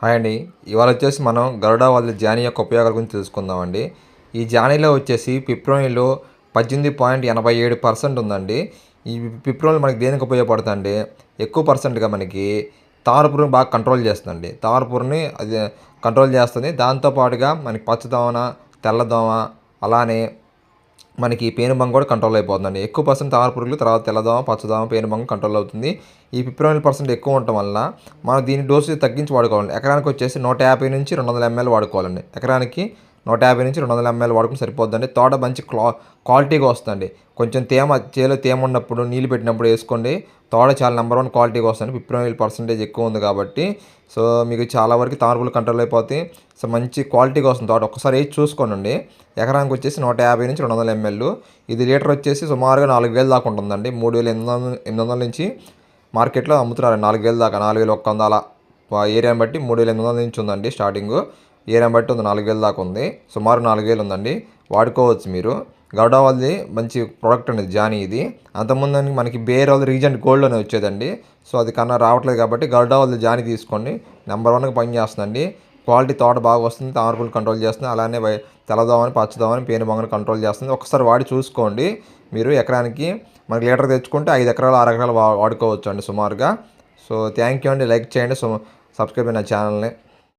Hi అండి. ఇవాళ వచ్చేసి మనం గరుడ వాళ్ళ జానీ యొక్క ఉపయోగాల గురించి తెలుసుకుందామండి. ఈ జానీలో వచ్చేసి పిప్రోనిలో 18.87% ఉందండి. ఈ పిప్రోనిల్ మనకి దేనికి ఉపయోగపడుతుందంటే ఎక్కువ పర్సెంట్‌గా మనకి తామరపురుగుని బాగా కంట్రోల్ చేస్తుందండి. తామరపురుగుని అది కంట్రోల్ చేస్తుంది. దాంతో పాటుగా మనకి పచ్చదోమ, తెల్లదోమ అలానే మనకి పేనుబంక కూడా కంట్రోల్ అయిపోతుందండి. ఎక్కువ పర్సెంట్ తామరపురుగులు, తర్వాత తెల్లదోమ, పచ్చదోమ, పేనుబంక కంట్రోల్ అవుతుంది. ఈ పిప్రోనిల్ పర్సెంట్ ఎక్కువ ఉండటం వలన మనం దీని డోసేజ్ తగ్గించి వాడుకోవాలండి. ఎకరానికి వచ్చేసి 150 నుంచి 200 ఎంఎల్ వాడుకోవాలండి. ఎకరానికి 150 నుంచి 200 ఎంఎల్ వాడుకుంటే సరిపోద్దండి. తోట మంచి క్వాలిటీగా వస్తుందండి. కొంచెం చేలో తేమ ఉన్నప్పుడు నీళ్ళు పెట్టినప్పుడు వేసుకోండి. తోట చాలా నెంబర్ 1 క్వాలిటీగా వస్తుంది. పిప్రోనిల్ పర్సెంటేజ్ ఎక్కువ ఉంది కాబట్టి సో మీకు చాలా వరకు తామరపురుగులు కంట్రోల్ అయిపోతాయి. సో మంచి క్వాలిటీగా వస్తుంది తోట. ఒక్కసారి వేసి చూసుకోనండి. ఎకరానికి వచ్చేసి 150 నుంచి 200 ఎంఎల్. ఇది లీటర్ వచ్చేసి సుమారుగా 4000 దాకా ఉంటుందండి. 3800 నుంచి మార్కెట్లో అమ్ముతున్నారు. 4000 దాకా, 4100 అలా ఏరియాని బట్టి 3800 నుంచి ఉందండి స్టార్టింగ్. ఏరియాని బట్టి ఉంది, 4000 దాకా ఉంది. సుమారు 4000 ఉందండి. వాడుకోవచ్చు మీరు. గరుడా వాళ్ళది మంచి ప్రోడక్ట్ అండి జానీ ఇది. అంతకుముందు మనకి బేర్ వాళ్ళది రీజెంట్ గోల్డ్ అని వచ్చేదండి. సో అది కన్నా రావట్లేదు కాబట్టి గరుడా వాళ్ళది జానీ తీసుకోండి. నెంబర్ 1గా పనిచేస్తుందండి. క్వాలిటీ తోట బాగా వస్తుంది. తామరపురుగులు కంట్రోల్ చేస్తుంది. అలానే తెల్లదోమని, పచ్చదోమని, పేనుబంకని కంట్రోల్ చేస్తుంది. ఒకసారి వాడి చూసుకోండి. మీరు ఎకరానికి మనకి లీటర్ తెచ్చుకుంటే 5 ఎకరాలు 6 ఎకరాలు వాడుకోవచ్చు అండి సుమారుగా. సో థ్యాంక్ యూ అండి. లైక్ చేయండి. సో సబ్స్క్రైబ్ అయిన ఛానల్ని.